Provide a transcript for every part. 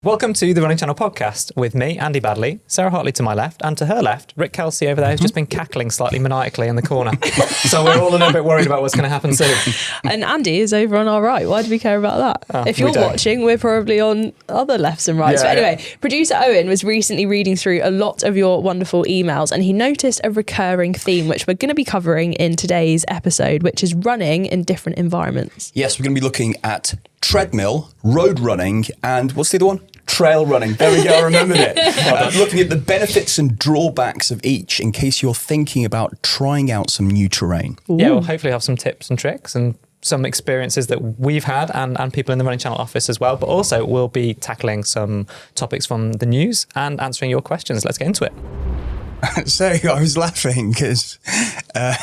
Welcome to the Running Channel Podcast with me, Andy Baddeley, Sarah Hartley to my left, and to her left, Rick Kelsey over there, who's just been cackling slightly maniacally in the corner. So we're all a little bit worried about what's going to happen soon. And Andy is over on our right. Why do we care about that? Oh, if you're watching, we're probably on other lefts and rights. Yeah, but anyway, producer Owen was recently reading through a lot of your wonderful emails, and he noticed a recurring theme, which we're going to be covering in today's episode, which is running in different environments. Yes, we're going to be looking at treadmill, road running, and what's the other one? Trail running. There we go, I remembered it. Looking at the benefits and drawbacks of each in case you're thinking about trying out some new terrain. Ooh. Yeah, we'll hopefully have some tips and tricks and some experiences that we've had and people in the Running Channel office as well. But also we'll be tackling some topics from the news and answering your questions. Let's get into it. So I was laughing because I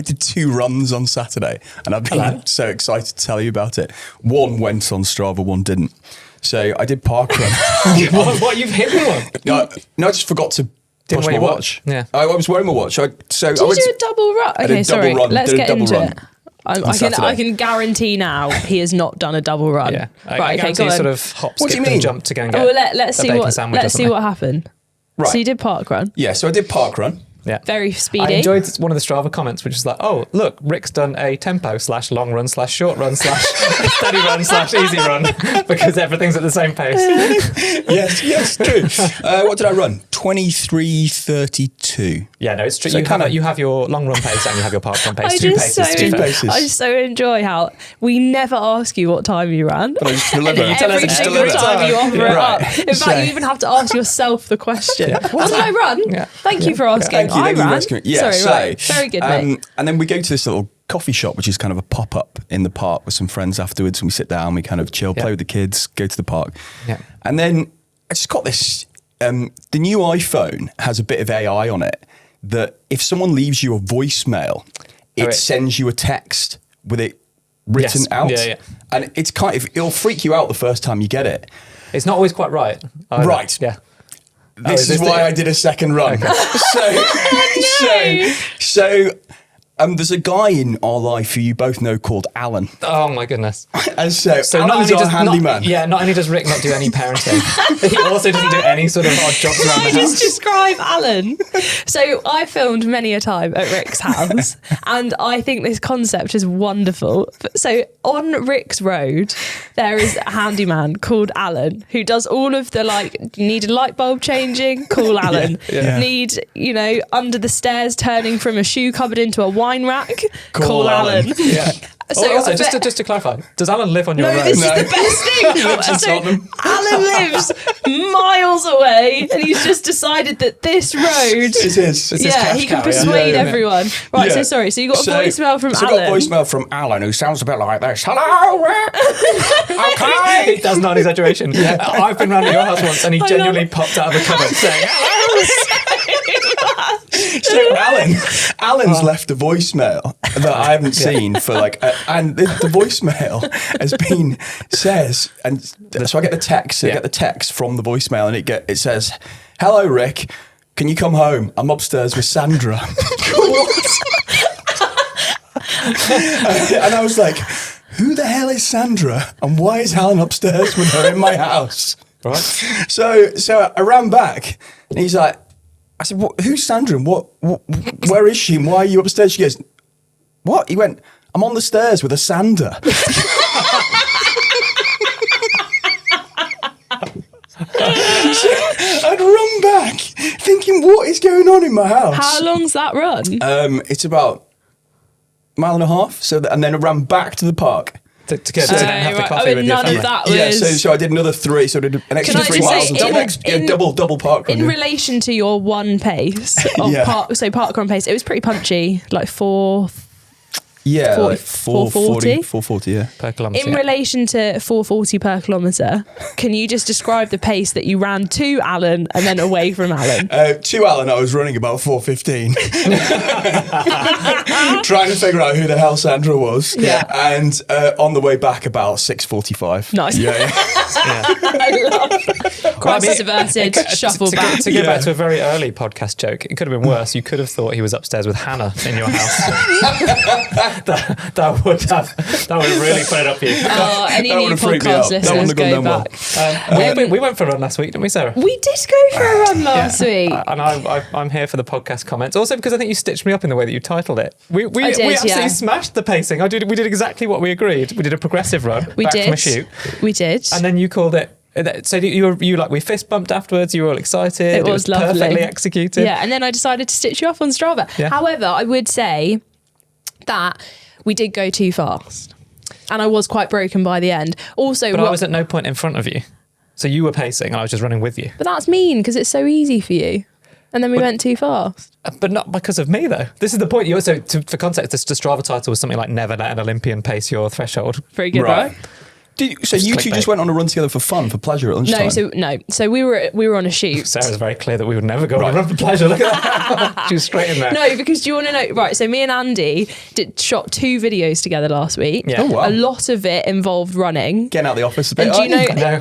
did 2 runs on Saturday and I've been so excited to tell you about it. One went on Strava, one didn't. So I did park run. What, you've hit one? No, I just forgot to push my watch. Yeah. I was wearing my watch. Did you do a double run? Okay, sorry. Let's get into it. I can guarantee now he has not done a double run. Yeah. Right, okay, go on. Sort of hop, skip and jump to go and get let's see what happened. Right. So you did park run? Yeah, so I did park run. Yeah. Very speedy. I enjoyed one of the Strava comments, which is like, oh, look, Rick's done a tempo/long run /short run / steady run / easy run because everything's at the same pace. yes, true. What did I run? 23:32. Yeah, no, it's true. So you have your long run pace and you have your park run pace. Two paces. I just so enjoy how we never ask you what time you ran. But I just deliver. And every single time you offer it up. In fact, you even have to ask yourself the question. Yeah. What did I run? Yeah. Thank you for asking. Thank you I ran. for asking. Yeah, sorry, right. Very good, mate. And then we go to this little coffee shop, which is kind of a pop-up in the park with some friends afterwards, and we sit down, we kind of chill, play with the kids, go to the park. Yeah. And then I just got this, the new iPhone has a bit of AI on it that if someone leaves you a voicemail, it sends you a text with it written out. Yeah. And it's it'll freak you out the first time you get it. It's not always quite right. Either. Right. Yeah. This is why I did a second run. Okay. So there's a guy in our life who you both know called Alan. Oh my goodness. And so Alan's our handyman. Not only does Rick not do any parenting, he also doesn't do any sort of odd jobs around the house. Just describe Alan. So I filmed many a time at Rick's house and I think this concept is wonderful. So on Rick's road, there is a handyman called Alan who does all of the need a light bulb changing, call Alan. Need, under the stairs turning from a shoe cupboard into a wine rack, call Alan. Yeah. So also, just to clarify, does Alan live on your road? No, this is the best thing. Alan lives miles away, and he's just decided that this road is his. He can persuade everyone. Right. Yeah. So you got a voicemail from Alan. I got a voicemail from Alan who sounds a bit like this. Hello, Rick. Okay. It does not exaggeration. Yeah. I've been round at your house once, and he genuinely popped out of a cupboard saying, "Hello." So Alan's left a voicemail that I haven't seen for and the voicemail has been so I get the text. I get the text from the voicemail, and it says, "Hello, Rick. Can you come home? I'm upstairs with Sandra." And I was like, "Who the hell is Sandra? And why is Alan upstairs with her in my house?" Right. So I ran back, and he's like. I said, who's Sandra and where is she and why are you upstairs? She goes, what? He went, I'm on the stairs with a sander. So I'd run back thinking, what is going on in my house? How long's that run? It's about a mile and a half. And then I ran back to the park. To have the coffee with your family. So I did another 3, so I did an extra 3 miles. Double park run. In relation to your one pace of park run pace, it was pretty punchy, like 440 per kilometre. In relation to 440 per kilometre, can you just describe the pace that you ran to Alan and then away from Alan? To Alan, I was running about 4:15, trying to figure out who the hell Sandra was. Yeah. And on the way back, about 6:45. Nice. Yeah. I love crisis averted, shuffle back. To go back to a very early podcast joke, it could have been worse. You could have thought he was upstairs with Hannah in your house. that would really put it up you. Oh, any That new would've freaked me out. podcast That listeners, wouldn't have go gone back. down We went for a run last week, didn't we, Sarah? We did go for a run last week. And I'm here for the podcast comments. Also because I think you stitched me up in the way that you titled it. We absolutely smashed the pacing. We did exactly what we agreed. We did a progressive run back from a shoot. We did. And then you called it. So you like we fist bumped afterwards. You were all excited. It was lovely. Perfectly executed. Yeah, and then I decided to stitch you off on Strava. Yeah. However, I would say that we did go too fast, and I was quite broken by the end. Also, but I was at no point in front of you, so you were pacing and I was just running with you. But that's mean because it's so easy for you, and then we went too fast. But not because of me though. This is the point. For context, the Strava title was something like "Never let an Olympian pace your threshold." Pretty good, right? So you two just went on a run together for fun, for pleasure at lunchtime? So we were on a shoot. Sarah's very clear that we would never go on a run for pleasure. Look at that. She was straight in there. No, because do you want to know? Right, so me and Andy shot 2 videos together last week. Yeah. Oh, wow. A lot of it involved running. Getting out of the office a bit. And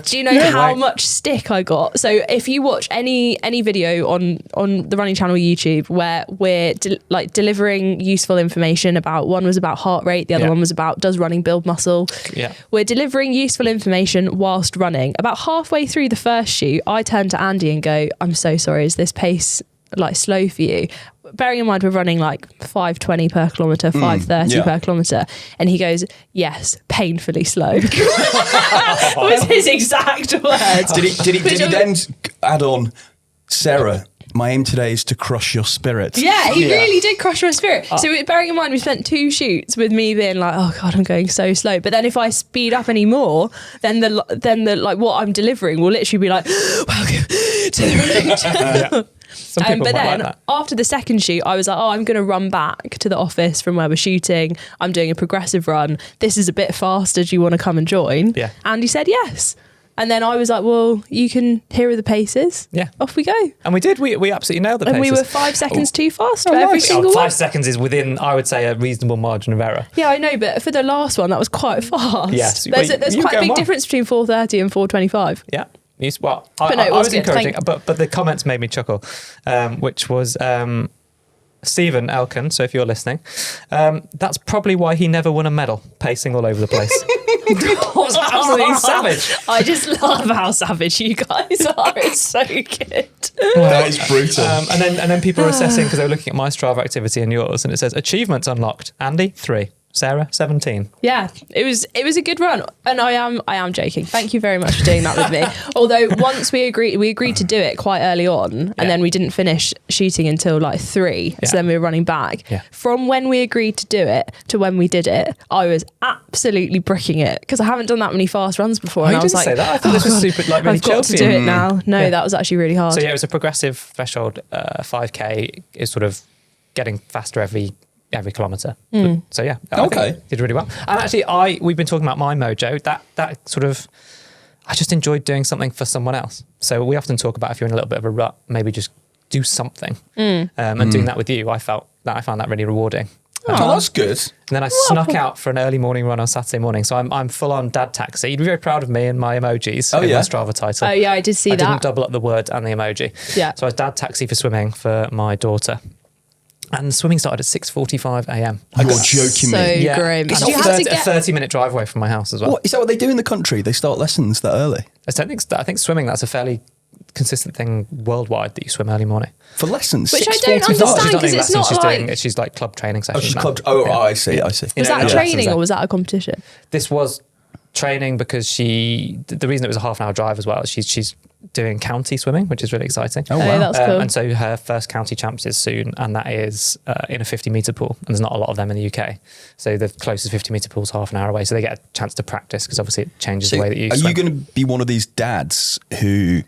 do you know how Right. much stick I got? So if you watch any video on the running channel YouTube where we're delivering useful information about, one was about heart rate, the other one was about does running build muscle. Yeah. We're delivering useful information whilst running. About halfway through the first shoot, I turned to Andy and go, "I'm so sorry, is this pace like slow for you?" Bearing in mind we're running like 5:20 per kilometre, 5:30 per kilometre. And he goes, "Yes, painfully slow." Was his exact words. Did he then add on, "Sarah, my aim today is to crush your spirit"? Yeah, he really did crush my spirit. So bearing in mind we spent 2 shoots with me being like, "Oh God, I'm going so slow." But then if I speed up any more, then the like what I'm delivering will literally be like, "Welcome to the running channel." Some people But might then like that. after the second shoot, I was like, "Oh, I'm going to run back to the office from where we're shooting. I'm doing a progressive run. This is a bit faster. Do you want to come and join?" Yeah. And he said yes. And then I was like, "Well, here are the paces." Yeah. Off we go. And we did. We absolutely nailed the paces. And we were 5 seconds too fast for every Oh, single 5 one. seconds is within, I would say, a reasonable margin of error. Yeah, I know, but for the last one, that was quite fast. Yes. There's You quite a go big on. difference between 4:30 and 4:25. Yeah. Well, But no, it I was was good. encouraging, but the comments made me chuckle, which was Stephen Elkin. So if you're listening, that's probably why he never won a medal, pacing all over the place. That was absolutely savage. I just love how savage you guys are. It's so good. That is brutal. And then people were assessing because they were looking at my Strava activity and yours, and it says achievements unlocked. Andy 3, Sarah 17. Yeah, it was a good run, and I am joking. Thank you very much for doing that with me. Although once we agreed to do it quite early on, and then we didn't finish shooting until like 3. Yeah. So then we were running back. Yeah. From when we agreed to do it to when we did it, I was absolutely bricking it because I haven't done that many fast runs before. And you I was didn't like, say that. I thought this was super really I've chill got for to do you. it now. No, that was actually really hard. So yeah, it was a progressive threshold. 5K is sort of getting faster every kilometre. So yeah, I think did really well. And actually, we've been talking about my mojo. That sort of, I just enjoyed doing something for someone else. So we often talk about if you're in a little bit of a rut, maybe just do something. And doing that with you, I found that really rewarding. Oh, that's good. And then I snuck out for an early morning run on Saturday morning. So I'm full on dad taxi. You'd be very proud of me and my emojis in my Strava title. Oh yeah, I did see I that. didn't double up the word and the emoji. Yeah. So I was dad taxi for swimming for my daughter. And swimming started at 6:45 a.m. You're joking me. So grim. It's Did you have to a get 30-minute drive away from my house as well. What, is that what they do in the country? They start lessons that early? I think swimming, that's a fairly consistent thing worldwide that you swim early morning. For lessons? Which I 6:45? don't understand. She's not doing 'cause it's lessons, not she's like club training Oh, sessions she's now. clubbed. Oh, I see. Was Yeah, that lessons training there. or was that a competition? This was training because the reason it was a half-an-hour drive as well is she's doing county swimming, which is really exciting. Oh, wow. That's cool. And so her first county champs is soon, and that is in a 50-metre pool. And there's not a lot of them in the UK. So the closest 50-metre pool is half an hour away. So they get a chance to practice because obviously it changes the way that you Are swim. you going to be one of these dads who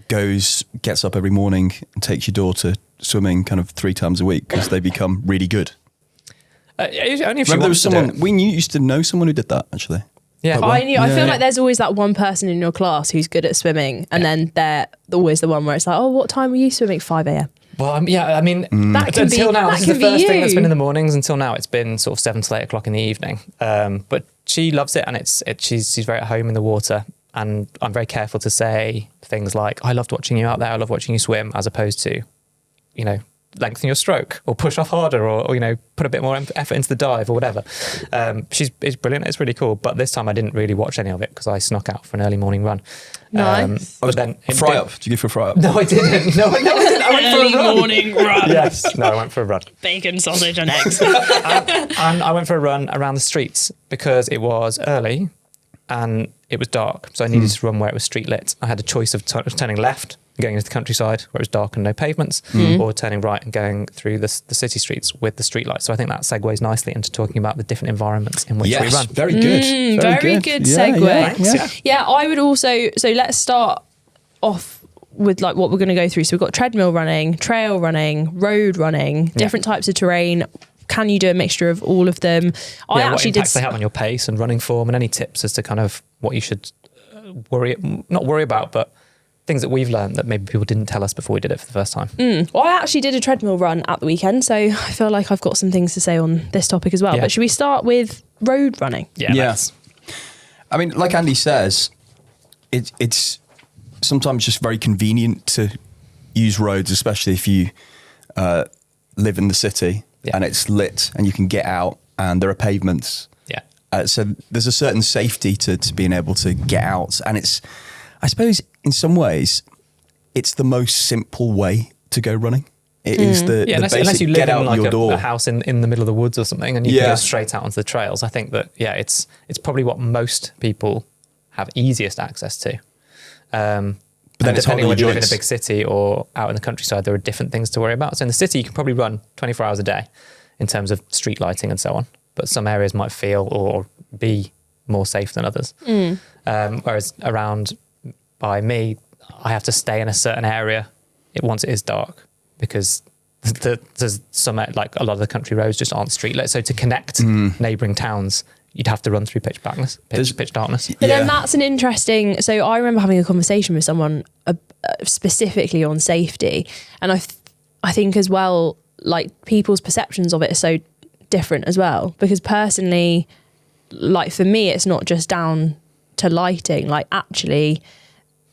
gets up every morning and takes your daughter swimming kind of 3 times a week because they become really good? Only if she Remember there was wants to do someone, it. we used to know someone who did that actually. Yeah. Quite well. I feel like there's always that one person in your class who's good at swimming, and then they're always the one where it's like, "Oh, what time were you swimming?" 5 a.m. Well, I mean, That can until be- now, that this is the can be first thing that's you. been in the mornings. Until now, it's been sort of 7 to 8 o'clock in the evening. But she loves it, and she's very at home in the water. And I'm very careful to say things like, "I loved watching you out there. I love watching you swim," as opposed to, lengthen your stroke or push off harder or put a bit more effort into the dive or whatever. It's brilliant. It's really cool. But this time I didn't really watch any of it because I snuck out for an early morning run. Nice. But then fry up. Did you go for a fry up? No, I didn't. No, I didn't. I went Early for a run. morning run. Yes. No, I went for a run. Bacon, sausage and eggs. And I went for a run around the streets because it was early and it was dark. So I needed to run where it was street lit. I had a choice of turning left and going into the countryside where it was dark and no pavements, or turning right and going through the city streets with the street lights. So I think that segues nicely into talking about the different environments in which we run. Very good. Very good segue. Yeah, I would also, so let's start off with like what we're going to go through. So we've got treadmill running, trail running, road running, different types of terrain. Can you do a mixture of all of them? What impacts they have on your pace and running form, and any tips as to kind of what you should not worry about, but things that we've learned that maybe people didn't tell us before we did it for the first time. Well, I actually did a treadmill run at the weekend, so I feel like I've got some things to say on this topic as well. But should we start with road running? Yes. I mean, like Andy says, it's sometimes just very convenient to use roads, especially if you live in the city and it's lit and you can get out and there are pavements. So there's a certain safety to being able to get out. And it's, I suppose, in some ways, it's the most simple way to go running. It is the basic unless you live get out in like your door. a house in the middle of the woods or something, and you can go straight out onto the trails. I think that it's probably what most people have easiest access to. But then depending on whether you live in a big city or out in the countryside, there are different things to worry about. So in the city, you can probably run 24 hours a day in terms of street lighting and so on. But some areas might feel or be more safe than others. Whereas around by me, I have to stay in a certain area once it is dark because there's some, like a lot of the country roads just aren't street lit. So to connect neighbouring towns, you'd have to run through pitch darkness. But then that's an interesting... So I remember having a conversation with someone specifically on safety. And I think as well, like people's perceptions of it are so different as well. Because personally, like for me, it's not just down to lighting. Like actually,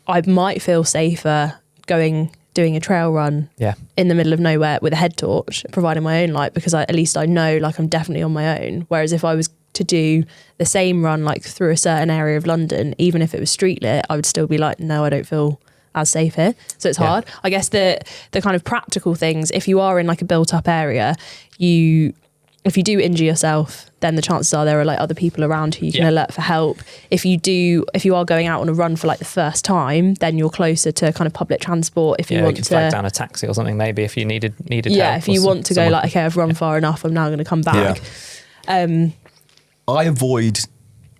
I might feel safer doing a trail run in the middle of nowhere with a head torch, providing my own light, because at least I know like I'm definitely on my own. Whereas if I was to do the same run like through a certain area of London, even if it was street lit, I would still be like, no, I don't feel as safe here. So it's hard. I guess the kind of practical things, if you are in like a built up area, if you do injure yourself, then the chances are there are like other people around who you can alert for help. If you are going out on a run for like the first time, then you're closer to kind of public transport. If you want to flag down a taxi or something, maybe if you needed help. If you want to go like, okay, I've run far enough, I'm now going to come back. I avoid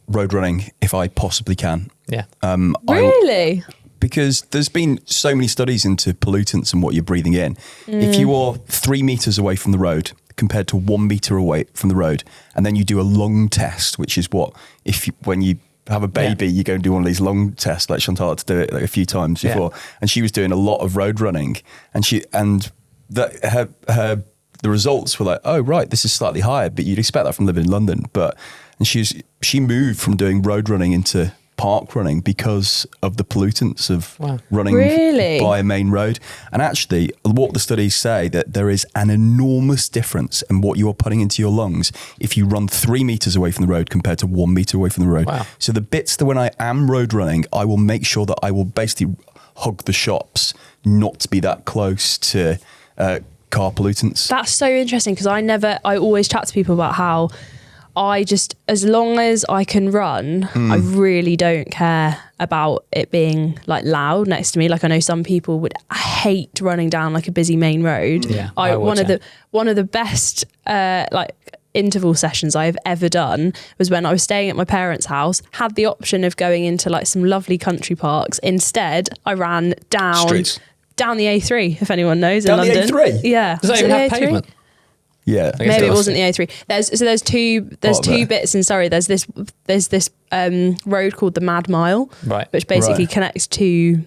road running if I possibly can. Really? Because there's been so many studies into pollutants and what you're breathing in. If you are 3 meters away from the road compared to 1 meter away from the road, and then you do a lung test, which is when you have a baby, you go and do one of these lung tests, like Chantal had to do it like a few times before, and she was doing a lot of road running, and the results were like, oh right, this is slightly higher, but you'd expect that from living in London. And she moved from doing road running into park running because of the pollutants of running by a main road. And actually, what the studies say, that there is an enormous difference in what you're putting into your lungs if you run 3 meters away from the road compared to 1 meter away from the road. So the bits that when I am road running, I will make sure that I will basically hug the shops, not to be that close to car pollutants. That's so interesting, because I always chat to people about how as long as I can run, I really don't care about it being like loud next to me. Like I know some people would hate running down like a busy main road. One of the best like interval sessions I've ever done was when I was staying at my parents' house, had the option of going into like some lovely country parks. Instead, I ran down the A3, if anyone knows, in London. The A3? Yeah. Does that even have pavement? Yeah, maybe it wasn't the A3. There's two bits in Surrey. There's this road called the Mad Mile, which basically connects to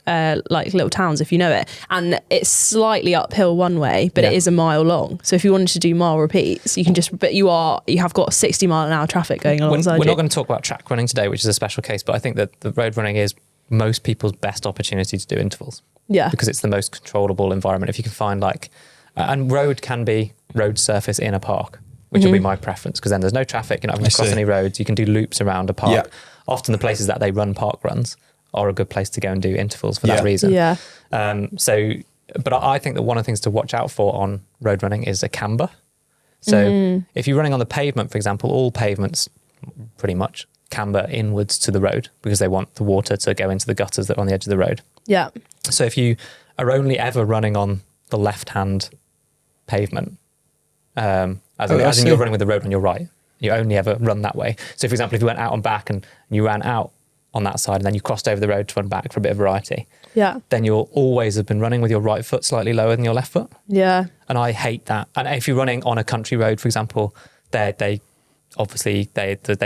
like little towns, if you know it, and it's slightly uphill one way, but it is a mile long. So if you wanted to do mile repeats, you can you have got 60 mile an hour traffic going alongside. We're not going to talk about track running today, which is a special case, but I think that the road running is most people's best opportunity to do intervals. Yeah, because it's the most controllable environment. If you can find like And road can be road surface in a park, which will be my preference, because then there's no traffic, you're not having to cross any roads, you can do loops around a park. Yeah. Often the places that they run park runs are a good place to go and do intervals for that reason. Yeah. But I think that one of the things to watch out for on road running is a camber. So if you're running on the pavement, for example, all pavements pretty much camber inwards to the road because they want the water to go into the gutters that are on the edge of the road. Yeah. So if you are only ever running on the left-hand pavement, as in you're running with the road on your right, you only ever run that way. So for example, if you went out and back and you ran out on that side and then you crossed over the road to run back for a bit of variety, then you'll always have been running with your right foot slightly lower than your left foot. Yeah. And I hate that. And if you're running on a country road, for example, they obviously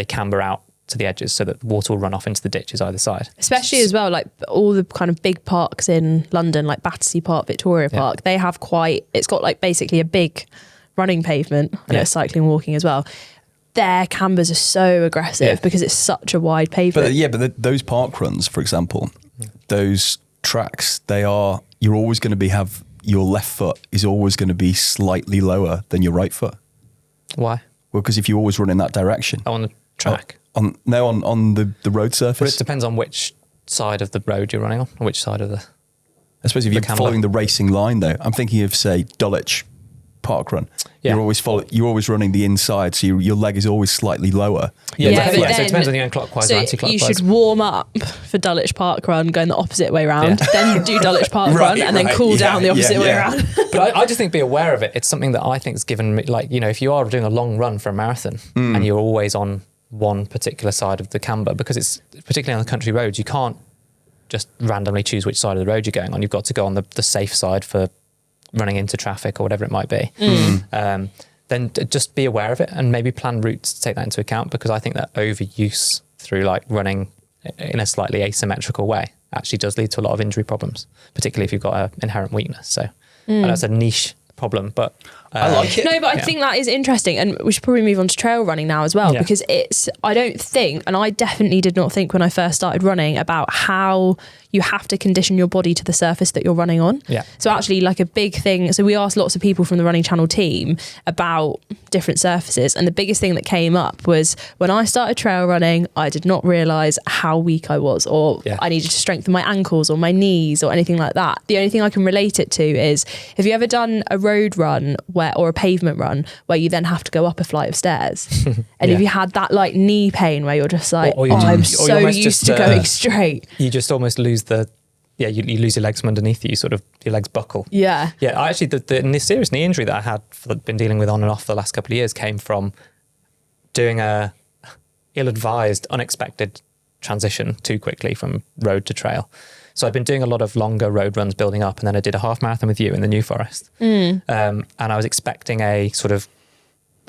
camber out to the edges so that the water will run off into the ditches either side. Especially as well, like all the kind of big parks in London, like Battersea Park, Victoria Park, they have it's got like basically a big running pavement. I know cycling, walking as well. Their cambers are so aggressive because it's such a wide pavement. But those park runs, for example, those tracks, you're always going to have your left foot is always going to be slightly lower than your right foot. Why? Well, because if you always run in that direction. On the track? On the road surface. But it depends on which side of the road you're running on, which side of the I suppose if you're following the racing line though, I'm thinking of say Dulwich Park Run. You're always running the inside, so your leg is always slightly lower. So it depends on you're clockwise or anti-clockwise. You should warm up for Dulwich Park Run going the opposite way around, then do Dulwich Park Run and then cool down the opposite way around. But I just think be aware of it. It's something that I think is given me, like, you know, if you are doing a long run for a marathon and you're always on one particular side of the camber, because it's particularly on the country roads, you can't just randomly choose which side of the road you're going on. You've got to go on the safe side for running into traffic or whatever it might be. Then just be aware of it and maybe plan routes to take that into account, because I think that overuse through like running in a slightly asymmetrical way actually does lead to a lot of injury problems, particularly if you've got an inherent weakness. So that's a niche problem, but I like it. No, but I think that is interesting, and we should probably move on to trail running now as well, because I don't think, and I definitely did not think when I first started running about how you have to condition your body to the surface that you're running on. So actually, like a big thing, so we asked lots of people from the Running Channel team about different surfaces, and the biggest thing that came up was when I started trail running, I did not realise how weak I was, or I needed to strengthen my ankles or my knees or anything like that. The only thing I can relate it to is, have you ever done a road run or a pavement run where you then have to go up a flight of stairs? And if you had that like knee pain where you're just like, I'm so used to going straight. You just almost lose you lose your legs from underneath you, your legs buckle. Yeah. I actually, the serious knee injury that I had, been dealing with on and off the last couple of years, came from doing a ill-advised, unexpected transition too quickly from road to trail. So I'd been doing a lot of longer road runs building up, and then I did a half marathon with you in the New Forest. And I was expecting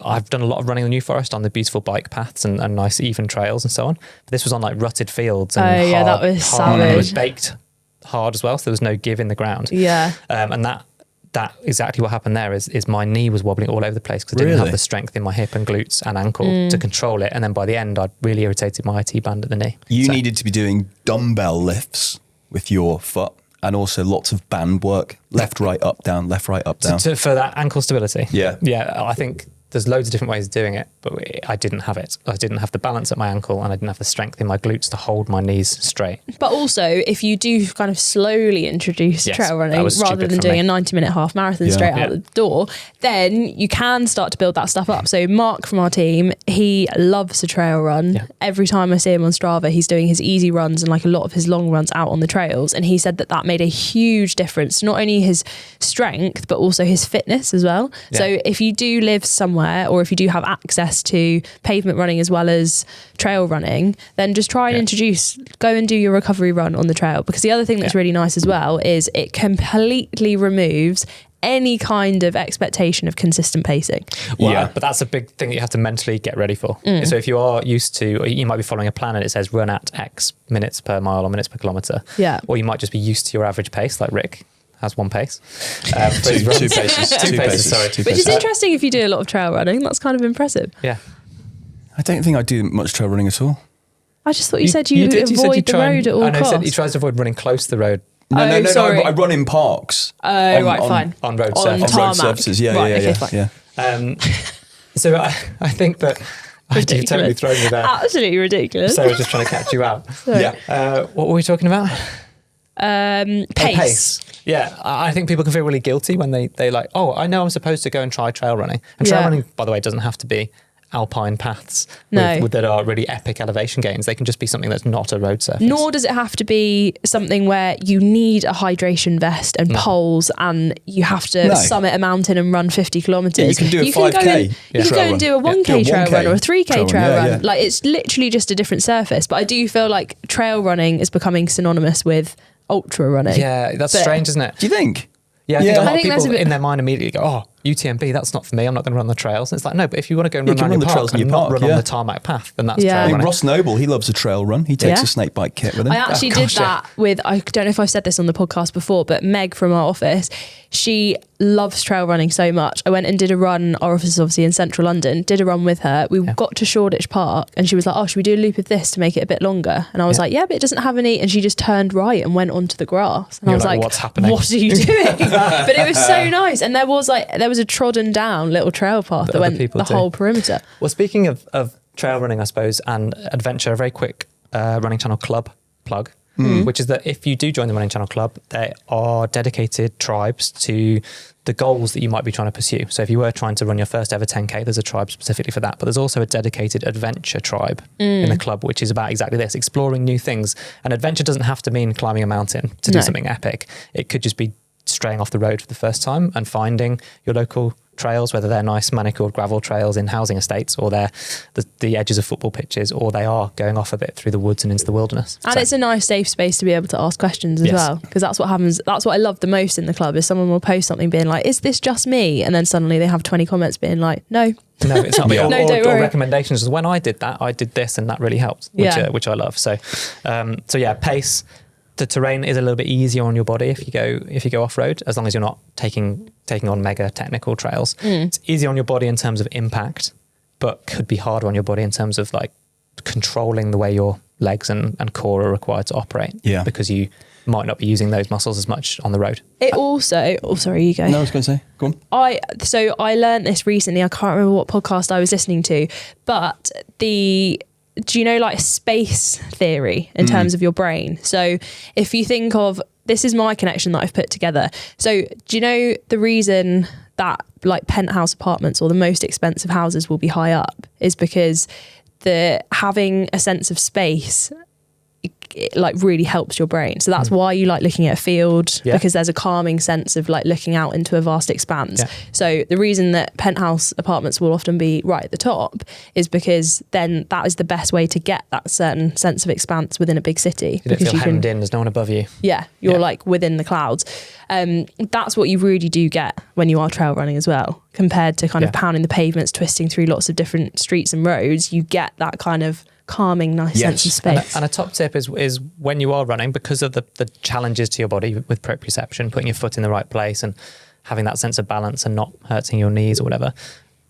I've done a lot of running in the New Forest on the beautiful bike paths and nice even trails and so on. But this was on like rutted fields and that was savage. And it was baked hard as well, so there was no give in the ground. And that exactly what happened there is my knee was wobbling all over the place because I didn't have the strength in my hip and glutes and ankle to control it. And then by the end, I'd really irritated my IT band at the knee. You needed to be doing dumbbell lifts with your foot, and also lots of band work, left, right, up, down, left, right, up, down. For that ankle stability. Yeah. I think there's loads of different ways of doing it, but I didn't have it. I didn't have the balance at my ankle, and I didn't have the strength in my glutes to hold my knees straight. But also, if you do kind of slowly introduce trail running rather than doing a 90-minute half marathon straight out the door, then you can start to build that stuff up. So Mark from our team, he loves a trail run. Every time I see him on Strava, he's doing his easy runs and like a lot of his long runs out on the trails. And he said that made a huge difference to not only his strength, but also his fitness as well. So if you do live somewhere, or if you do have access to pavement running as well as trail running, then just try and go and do your recovery run on the trail. Because the other thing that's really nice as well is it completely removes any kind of expectation of consistent pacing. But that's a big thing that you have to mentally get ready for. So if you are used to, or you might be following a plan and it says run at X minutes per mile or minutes per kilometre, or you might just be used to your average pace, like Rick has one pace. Two paces, sorry. Which is interesting if you do a lot of trail running. That's kind of impressive. Yeah. I don't think I do much trail running at all. I just thought you said you avoid the road at all costs. He tries to avoid running close to the road No, sorry. I run in parks. Fine. On road On surface. On road surfaces, yeah. So I think that you've totally thrown me there. Absolutely ridiculous. So I was just trying to catch you out. Yeah. What were we talking about? Pace. Yeah, I think people can feel really guilty when they like, oh, I know I'm supposed to go and try trail running. And trail running, by the way, doesn't have to be alpine paths that are really epic elevation gains. They can just be something that's not a road surface. Nor does it have to be something where you need a hydration vest and poles and you have to summit a mountain and run 50 kilometres. Yeah, you can do a 5K. You can go and do a 1K trail run or a 3K trail run. Yeah. Like, it's literally just a different surface. But I do feel like trail running is becoming synonymous with ultra running. Yeah, that's strange, isn't it? Do you think? Yeah, I think a lot of people in their mind immediately go, oh, UTMB, that's not for me. I'm not going to run the trails. And it's like, no, but if you want to go and run around your park and not run on the tarmac path, then that's trail running. Ross Noble, he loves a trail run. He takes a snake bike kit with him. I actually did that with, I don't know if I've said this on the podcast before, but Meg from our office, she loves trail running so much. I went and did a run, our office is obviously in central London, did a run with her. We got to Shoreditch Park and she was like, oh, should we do a loop of this to make it a bit longer? And I was like, yeah, but it doesn't have any. And she just turned right and went onto the grass. And I was like, what's happening? What are you doing? But it was so nice. And there was a trodden down little trail path that went the whole perimeter. Well, speaking of trail running, I suppose, and adventure, a very quick running channel club plug, which is that if you do join the running channel club, there are dedicated tribes to the goals that you might be trying to pursue. So if you were trying to run your first ever 10K, there's a tribe specifically for that. But there's also a dedicated adventure tribe in the club, which is about exactly this, exploring new things. And adventure doesn't have to mean climbing a mountain to do something epic. It could just be straying off the road for the first time and finding your local trails, whether they're nice manicured gravel trails in housing estates or they're the edges of football pitches, or they are going off a bit through the woods and into the wilderness. And it's a nice safe space to be able to ask questions as well, because that's what happens. That's what I love the most in the club, is someone will post something being like, is this just me? And then suddenly they have 20 comments being like, no, it's not me. Or worry. recommendations. When I did that, I did this and that really helped, which I love. So pace. The terrain is a little bit easier on your body if you go off road, as long as you're not taking on mega technical trails. It's easier on your body in terms of impact, but could be harder on your body in terms of like controlling the way your legs and core are required to operate. Yeah, because you might not be using those muscles as much on the road. It also, sorry, you go. No, I was going to say, go on. I learned this recently. I can't remember what podcast I was listening to, but do you know like space theory in terms of your brain? So if you think of, this is my connection that I've put together. So do you know the reason that like penthouse apartments or the most expensive houses will be high up is because having a sense of space, it like really helps your brain. So that's why you like looking at a field, because there's a calming sense of like looking out into a vast expanse. So the reason that penthouse apartments will often be right at the top is because then that is the best way to get that certain sense of expanse within a big city. You don't feel hemmed in, there's no one above you. Yeah, you're like within the clouds. That's what you really do get when you are trail running as well, compared to kind of pounding the pavements, twisting through lots of different streets and roads. You get that kind of calming, nice sense of space. And a top tip is when you are running, because of the challenges to your body with proprioception, putting your foot in the right place and having that sense of balance and not hurting your knees or whatever,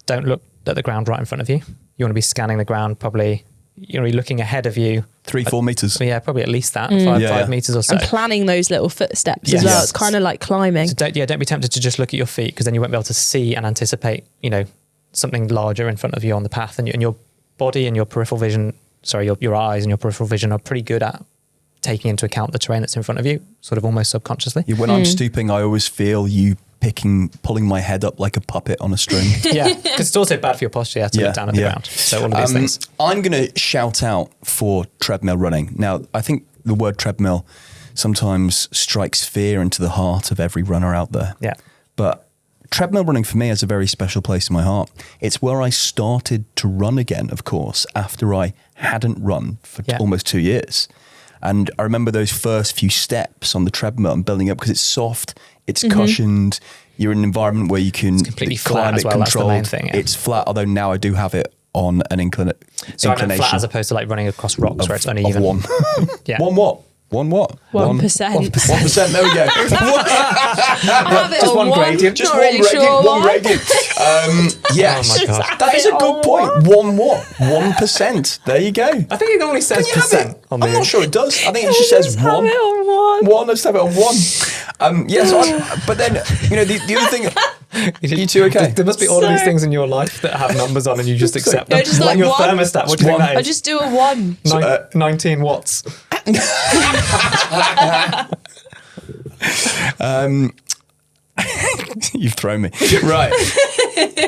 don't look at the ground right in front of you. You want to be scanning the ground, probably, you know, looking ahead of you. 3-4 meters. Yeah, probably at least that, 5 meters or so. And planning those little footsteps as well. It's kind of like climbing. So don't be tempted to just look at your feet, because then you won't be able to see and anticipate, you know, something larger in front of you on the path. And your body and your peripheral vision, your eyes and your peripheral vision are pretty good at taking into account the terrain that's in front of you, sort of almost subconsciously. Yeah, when I'm stooping, I always feel you pulling my head up like a puppet on a string. Yeah, because it's also bad for your posture to look down at the ground. So all of these things. I'm going to shout out for treadmill running. Now, I think the word treadmill sometimes strikes fear into the heart of every runner out there. Yeah. But treadmill running for me has a very special place in my heart. It's where I started to run again, of course, after I hadn't run for almost 2 years. And I remember those first few steps on the treadmill and building up, because it's soft, it's cushioned, you're in an environment where you can completely flat as well. That's the main thing. Yeah. It's flat, although now I do have it on an inclination. So I meant flat as opposed to like running across rocks where it's uneven. One. Yeah. One what? One what? 1%. 1%. There we go. Just one gradient. Just Not one really gradient. sure One why. gradient. Yes. Oh my God. That is a good point. One what? 1%. There you go. I think it normally says percent on the. I'm not sure it does. I think it just says Have one. it on one. One. Let's have it on one. Yes. But then, the other thing. You two okay? There must be all of these things in your life that have numbers on and you just accept them. No, just like your one. thermostat, what do you think that I is? just do a 1. 19 watts. You've thrown me. Right.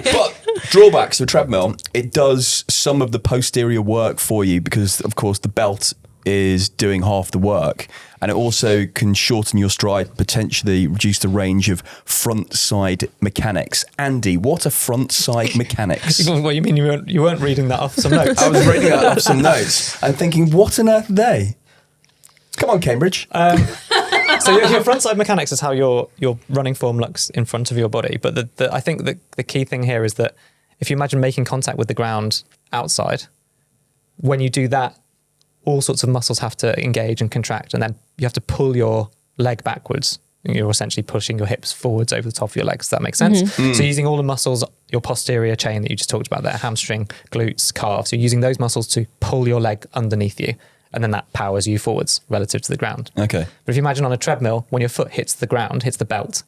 But drawbacks of a treadmill, it does some of the posterior work for you because, of course, the belt is doing half the work, and it also can shorten your stride, potentially reduce the range of front side mechanics. Andy, what are front side mechanics? What you mean you weren't reading that off some notes? I was reading that off some notes and thinking, what on earth are they? Come on, Cambridge. So your front side mechanics is how your running form looks in front of your body. But I think the key thing here is that if you imagine making contact with the ground outside, when you do that, all sorts of muscles have to engage and contract, and then you have to pull your leg backwards. You're essentially pushing your hips forwards over the top of your legs. Does that make sense? Mm-hmm. So using all the muscles, your posterior chain that you just talked about there, hamstring, glutes, calves, you're using those muscles to pull your leg underneath you, and then that powers you forwards relative to the ground. Okay. But if you imagine on a treadmill, when your foot hits the ground, hits the belt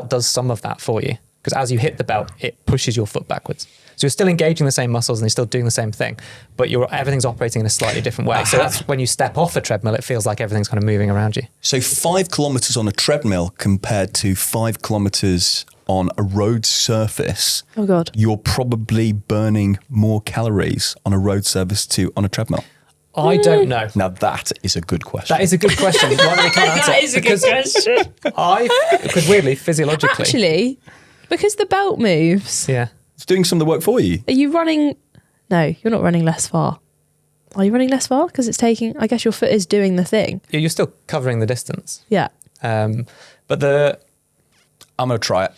does some of that for you. Because as you hit the belt, it pushes your foot backwards. So you're still engaging the same muscles and you're still doing the same thing, but everything's operating in a slightly different way. So that's when you step off a treadmill, it feels like everything's kind of moving around you. So 5 kilometres on a treadmill compared to 5 kilometres on a road surface. Oh God. You're probably burning more calories on a road surface on a treadmill. I don't know. Now that is a good question. That is a good question. One that we can't answer. That is a good question. Because weirdly, physiologically. Actually, because the belt moves. Yeah. It's doing some of the work for you. Are you running? No, you're not running less far. Are you running less far? Because it's taking, I guess your foot is doing the thing. You're still covering the distance. Yeah. I'm But going to try it.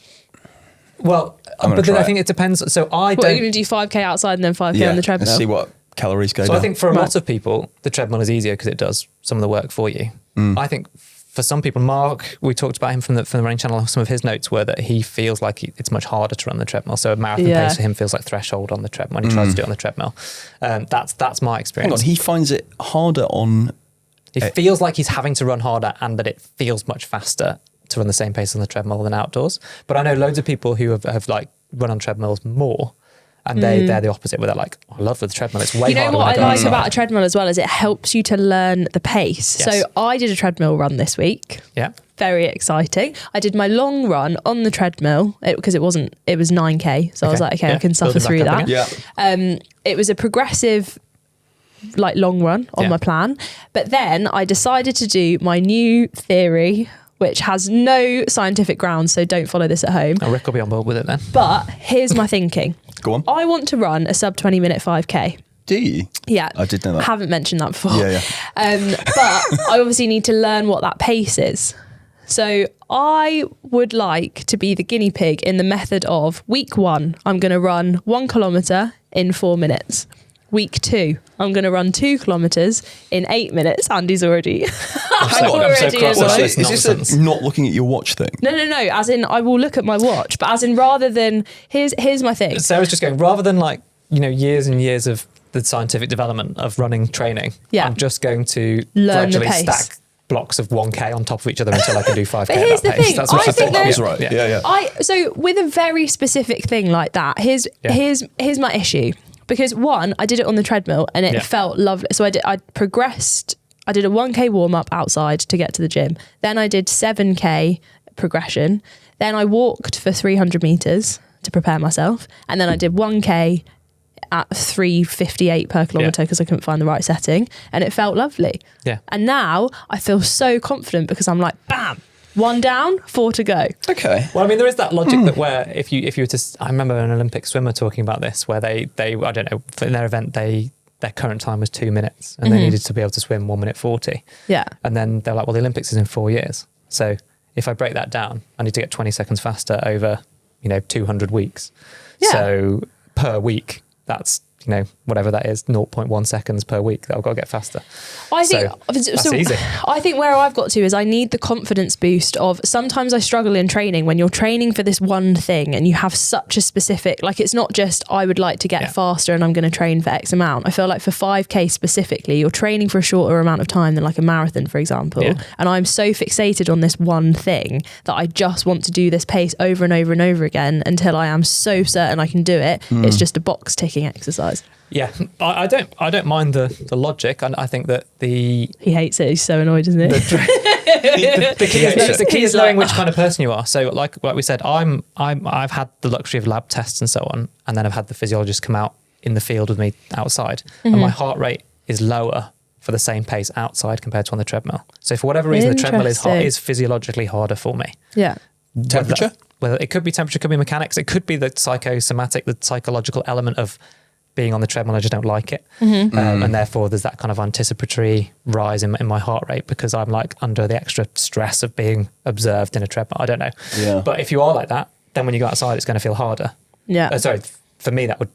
Well, but then I think it depends. So What, are you going to do 5K outside and then 5K on the treadmill? Let's see what calories go down. I think for a lot of people, the treadmill is easier because it does some of the work for you. I think for some people, Mark, we talked about him from the running channel. Some of his notes were that he feels like it's much harder to run the treadmill. So a marathon pace for him feels like threshold on the treadmill when he tries to do it on the treadmill. That's my experience. Hang on, he finds it harder on. It feels like he's having to run harder, and that it feels much faster to run the same pace on the treadmill than outdoors. But I know loads of people who have like run on treadmills more. And they're the opposite, where they're like, I love the treadmill. It's way harder. You know what I like about a treadmill as well is it helps you to learn the pace. Yes. So I did a treadmill run this week. Yeah. Very exciting. I did my long run on the treadmill because it was 9K. So I was like, okay, I can suffer through that. Yeah. It was a progressive like long run on my plan. But then I decided to do my new theory, which has no scientific grounds. So don't follow this at home. Oh, Rick will be on board with it then. But here's my thinking. Go on. I want to run a sub 20 minute 5K. Do you? Yeah. I did know that. I haven't mentioned that before. Yeah. But I obviously need to learn what that pace is. So I would like to be the guinea pig in the method of week 1, I'm going to run 1 kilometre in 4 minutes. Week 2, I'm going to run 2 kilometres in 8 minutes. Andy's already. Hang on, I'm so cross. What's Like, this? Is this a not looking at your watch thing? No. As in, I will look at my watch, but as in, rather than here's my thing. Sarah's just going, rather than like, years and years of the scientific development of running training, I'm just going to learn the gradually pace. Stack blocks of 1K on top of each other until I can do 5K. But here's the pace. thing. That's what I she think said. That was right. Yeah. So with a very specific thing like that, here's my issue. Because 1, I did it on the treadmill and it felt lovely. So I progressed. I did a 1K warm up outside to get to the gym. Then I did 7K progression. Then I walked for 300 meters to prepare myself. And then I did 1K at 3:58 per kilometer because I couldn't find the right setting. And it felt lovely. Yeah. And now I feel so confident because I'm like, bam, 1 down, 4 to go. Okay. Well, I mean, there is that logic that where if you were to, I remember an Olympic swimmer talking about this, where they I don't know, in their event, their current time was 2 minutes and they needed to be able to swim 1:40. Yeah. And then they're like, well, the Olympics is in 4 years. So if I break that down, I need to get 20 seconds faster over, 200 weeks. Yeah. So per week, that's whatever that is, 0.1 seconds per week that I've got to get faster. I think that's easy. I think where I've got to is I need the confidence boost of, sometimes I struggle in training when you're training for this one thing and you have such a specific, like, it's not just I would like to get faster and I'm going to train for X amount. I feel like for 5K specifically, you're training for a shorter amount of time than like a marathon, for example. Yeah. And I'm so fixated on this one thing that I just want to do this pace over and over and over again until I am so certain I can do it. It's just a box ticking exercise. Yeah, I don't mind the logic. I think that he hates it. He's so annoyed, isn't he? The key is knowing which kind of person you are. So, like we said, I've had the luxury of lab tests and so on, and then I've had the physiologist come out in the field with me outside, and my heart rate is lower for the same pace outside compared to on the treadmill. So, for whatever reason, the treadmill is physiologically harder for me. Yeah. Temperature? Whether it could be temperature, could be mechanics, it could be the psychosomatic, the psychological element of being on the treadmill. I just don't like it. And therefore there's that kind of anticipatory rise in my heart rate because I'm like under the extra stress of being observed in a treadmill. I don't know. Yeah. But if you are like that, then when you go outside, it's going to feel harder. Yeah. Sorry, for me, that would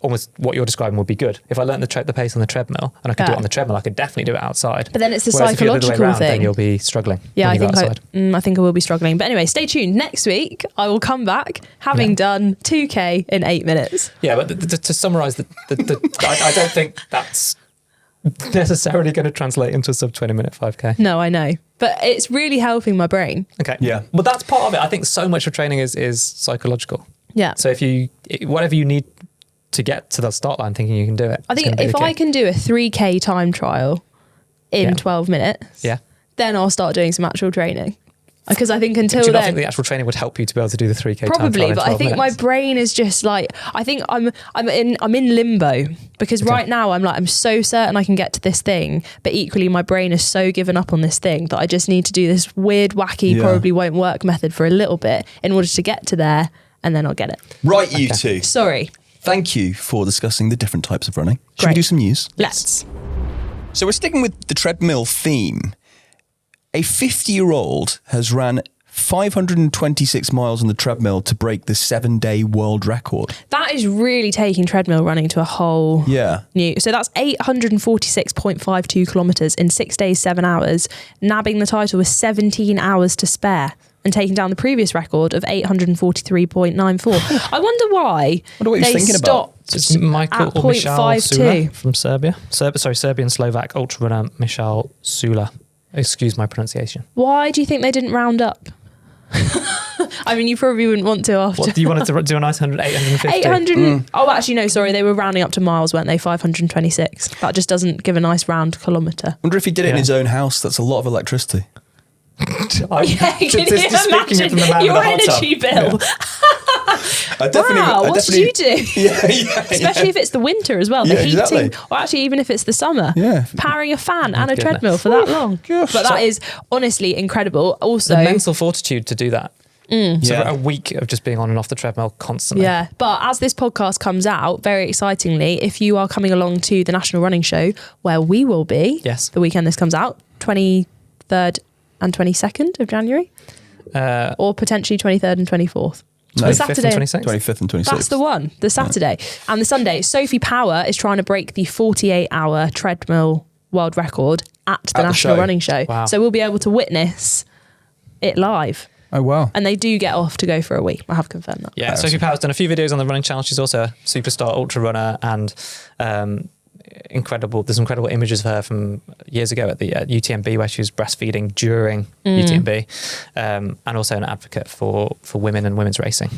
almost what you're describing would be good. If I learned the pace on the treadmill and I could do it on the treadmill, I could definitely do it outside. But then it's the Whereas psychological if you're the other way around, thing. Then you'll be struggling. Yeah, I think I think I will be struggling. But anyway, stay tuned. Next week, I will come back having done 2K in 8 minutes. Yeah, but to summarise, I don't think that's necessarily going to translate into a sub 20-minute 5K. No, I know. But it's really helping my brain. Okay. Yeah. But that's part of it. I think so much of training is psychological. Yeah. So whatever you need to get to the start line thinking you can do it. I think if I can do a 3K time trial in 12 minutes, then I'll start doing some actual training. Because I think until then... Do you not then... think the actual training would help you to be able to do the 3K time trial Probably, in 12 but I think minutes? my brain is just like... I think I'm in limbo. Because right now I'm so certain I can get to this thing, but equally my brain is so given up on this thing that I just need to do this weird, wacky, probably won't work method for a little bit in order to get to there, and then I'll get it. Right, you two. Sorry. Thank you for discussing the different types of running. Should we do some news? Let's. So we're sticking with the treadmill theme. A 50-year-old has ran 526 miles on the treadmill to break the 7-day world record. That is really taking treadmill running to a whole new... So that's 846.52 kilometres in 6 days, 7 hours, nabbing the title with 17 hours to spare and taking down the previous record of 843.94. I wonder why they stopped It's Michael at or Michal Sula 0.52 from Serbia. Serbian Slovak ultra runner Michal Sula. Excuse my pronunciation. Why do you think they didn't round up? I mean, you probably wouldn't want to after. What, do you want to do a nice 850? 800. Oh, actually, no, sorry. They were rounding up to miles, weren't they? 526. That just doesn't give a nice round kilometre. I wonder if he did it in his own house. That's a lot of electricity. Can you imagine your energy bill? What did you do? Especially if it's the winter as well. The heating, exactly. Or actually even if it's the summer. Yeah. Powering a fan and a treadmill for that long. But that is honestly incredible. Also, the mental fortitude to do that. So a week of just being on and off the treadmill constantly. Yeah, but as this podcast comes out, very excitingly, if you are coming along to the National Running Show, where we will be, the weekend this comes out, 23rd and 22nd of January, or potentially 23rd and 24th. No, the Saturday, 25th and 26th. That's the one, the Saturday. And the Sunday, Sophie Power is trying to break the 48-hour treadmill world record at the National Running Show. Wow. So we'll be able to witness it live. Oh, wow. And they do get off to go for a week. I have confirmed that. Yeah, Sophie Power's done a few videos on the running channel. She's also a superstar ultra runner and there's incredible images of her from years ago at the UTMB where she was breastfeeding during UTMB, and also an advocate for women and women's racing.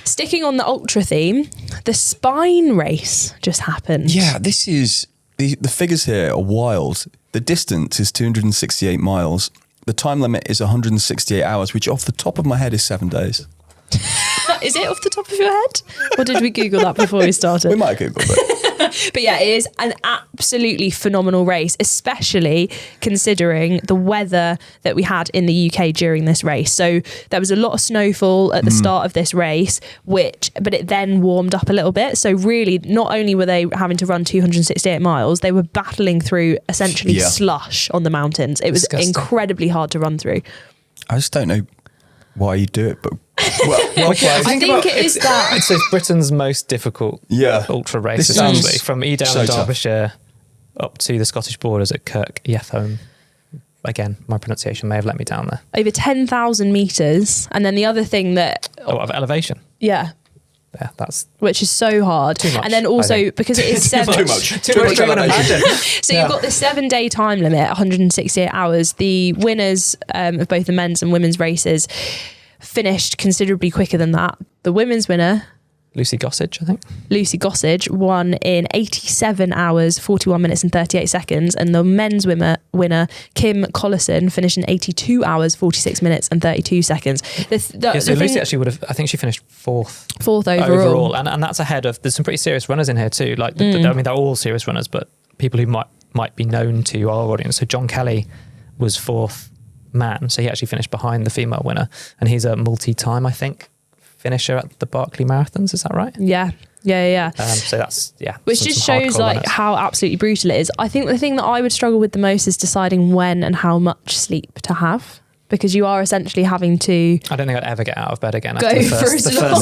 Sticking on the ultra theme, the Spine race just happened. Yeah, this is the figures here are wild. The distance is 268 miles. The time limit is 168 hours, which off the top of my head is 7 days. Is it off the top of your head? Or did we Google that before we started? We might Google it. But yeah, it is an absolutely phenomenal race, especially considering the weather that we had in the UK during this race. So there was a lot of snowfall at the start of this race, but it then warmed up a little bit. So really, not only were they having to run 268 miles, they were battling through essentially slush on the mountains. It was incredibly hard to run through. I just don't know. why you do it, but well I think it's Britain's most difficult ultra race, essentially, from Edale in Derbyshire up to the Scottish borders at Kirk Yethome. Again, my pronunciation may have let me down there. Over 10,000 metres. And then the other thing that... of elevation. Yeah. Yeah, that's... Which is so hard. Too much, and then also, because it is seven... Too much. So you've got this 7-day time limit, 168 hours. The winners of both the men's and women's races finished considerably quicker than that. The women's winner... Lucy Gossage, I think. Lucy Gossage won in 87 hours, 41 minutes and 38 seconds. And the men's winner, Kim Collison, finished in 82 hours, 46 minutes and 32 seconds. So Lucy actually would have, I think she finished fourth overall. And that's ahead of, there's some pretty serious runners in here too. Like, I mean, they're all serious runners, but people who might be known to our audience. So John Kelly was fourth man. So he actually finished behind the female winner. And he's a multi-time, I think, finisher at the Barkley Marathons, is that right? Yeah. So that's, Which just shows like runners. How absolutely brutal it is. I think the thing that I would struggle with the most is deciding when and how much sleep to have, because you are essentially having to... I don't think I'd ever get out of bed again after the first stop.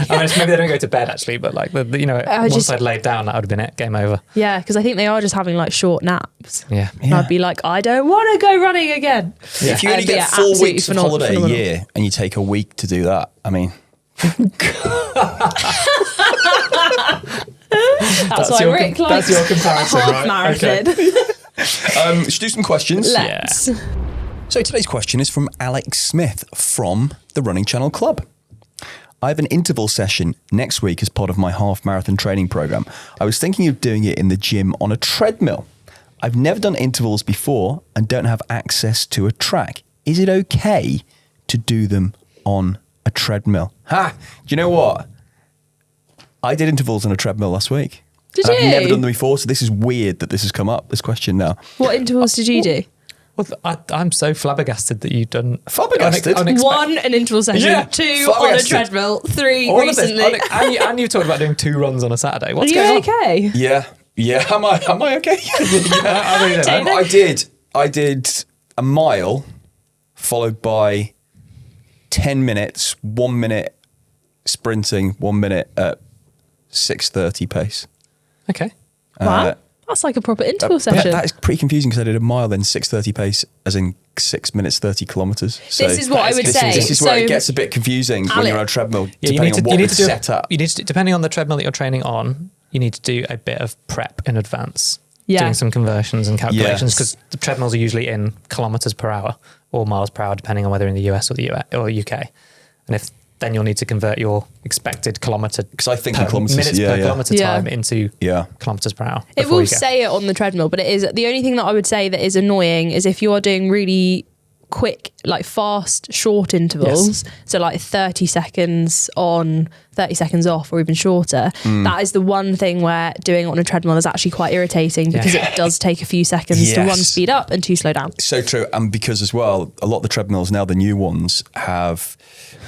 I mean, maybe they don't go to bed actually, but like, once I'd laid down, that would have been it, game over. Yeah, because I think they are just having like short naps. Yeah. And I'd be like, I don't want to go running again. Yeah. If you only get 4 weeks of holiday a year and you take a week to do that, I mean... That's why Rick likes that's your comparison, half marathon. Okay. Should do some questions. Let's. Yeah. So today's question is from Alex Smith from the Running Channel Club. I have an interval session next week as part of my half marathon training program. I was thinking of doing it in the gym on a treadmill. I've never done intervals before and don't have access to a track. Is it okay to do them on a treadmill? Do you know what? I did intervals on a treadmill last week. Did you? I've never done them before, so this is weird that this has come up, this question now. What intervals did you do? Well, I'm so flabbergasted that you've done... Flabbergasted? One, an interval session. 2, on a treadmill. 3, all recently. And you've talked about doing 2 runs on a Saturday. What's Are going you on? okay? Yeah. Am I okay? I did a mile followed by 10 minutes, 1 minute sprinting, 1 minute at 6:30 pace. Okay. Wow. That's like a proper interval session. That is pretty confusing because I did a mile then 6:30 pace as in 6 minutes 30 kilometres. So this is what I would say. This is where it gets a bit confusing when you're on a treadmill, depending on what is set up. Depending on the treadmill that you're training on, you need to do a bit of prep in advance. Yeah. Doing some conversions and calculations because the treadmills are usually in kilometres per hour or miles per hour, depending on whether in the US or the UK. And then you'll need to convert your expected kilometre, because I think kilometres, minutes per kilometre time into kilometres per hour. It will say it on the treadmill, but it is the only thing that I would say that is annoying is if you are doing really quick, like fast, short intervals, so like 30 seconds on, 30 seconds off, or even shorter. That is the one thing where doing it on a treadmill is actually quite irritating because it does take a few seconds to 1, speed up and 2, slow down. So true. And because as well, a lot of the treadmills now, the new ones, have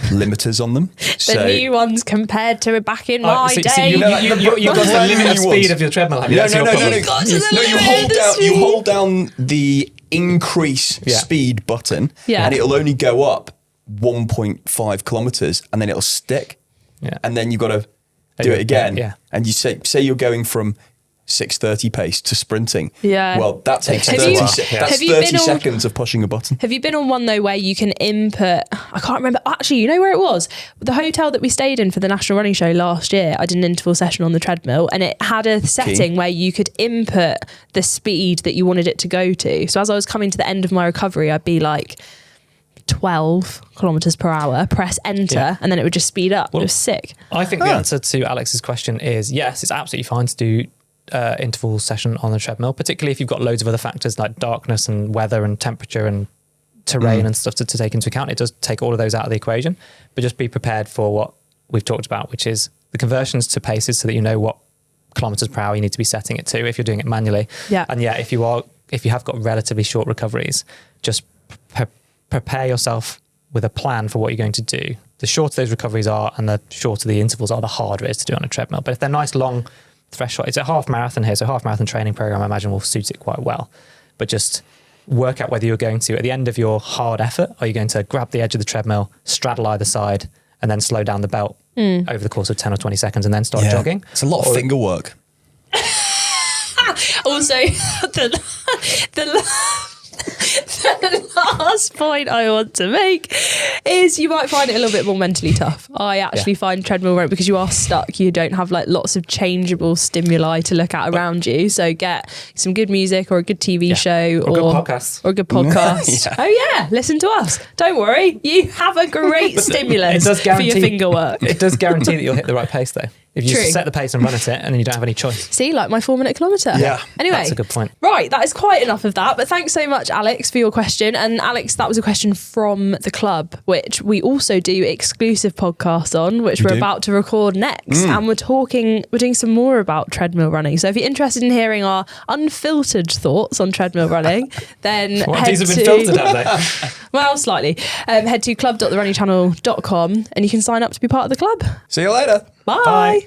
limiters on them. The new ones compared to back in my day. You've got the limit of speed of your treadmill, have you? No, you hold down the increase speed button and it'll only go up 1.5 kilometres and then it'll stick. Yeah. And then you've got to do it again. Yeah. And you say you're going from 6:30 pace to sprinting. Yeah. Well, that takes 30 seconds of pushing a button. Have you been on one though where you can input, I can't remember, actually, you know where it was? The hotel that we stayed in for the National Running Show last year, I did an interval session on the treadmill and it had a setting where you could input the speed that you wanted it to go to. So as I was coming to the end of my recovery, I'd be like 12 kilometers per hour, press enter, and then it would just speed up. Well, it was sick. I think the answer to Alex's question is yes, it's absolutely fine to do interval session on the treadmill, particularly if you've got loads of other factors like darkness and weather and temperature and terrain and stuff to take into account. It does take all of those out of the equation, but just be prepared for what we've talked about, which is the conversions to paces so that you know what kilometers per hour you need to be setting it to if you're doing it manually. Yeah. And if you have got relatively short recoveries, just prepare yourself with a plan for what you're going to do. The shorter those recoveries are and the shorter the intervals are, the harder it is to do on a treadmill. But if they're nice long threshold, it's a half marathon here, so half marathon training program I imagine will suit it quite well. But just work out whether you're going to, at the end of your hard effort, are you going to grab the edge of the treadmill, straddle either side, and then slow down the belt over the course of 10 or 20 seconds and then start jogging? It's a lot of finger work. Also, the last point I want to make is you might find it a little bit more mentally tough. I actually find treadmill running, because you are stuck, you don't have like lots of changeable stimuli to look at around you. So get some good music or a good TV show or a good podcast. Oh yeah, listen to us. Don't worry, you have a great stimulus for your finger work. It does guarantee that you'll hit the right pace though. If you set the pace and run at it, and then you don't have any choice. See, like my 4-minute kilometre. Yeah. Anyway. That's a good point. Right, that is quite enough of that. But thanks so much, Alex, for your question. And Alex, that was a question from the club, which we also do exclusive podcasts on, which we're about to record next. And we're doing some more about treadmill running. So if you're interested in hearing our unfiltered thoughts on treadmill running, then these have been filtered, have they? Well, slightly. Head to club.therunningchannel.com and you can sign up to be part of the club. See you later. Bye.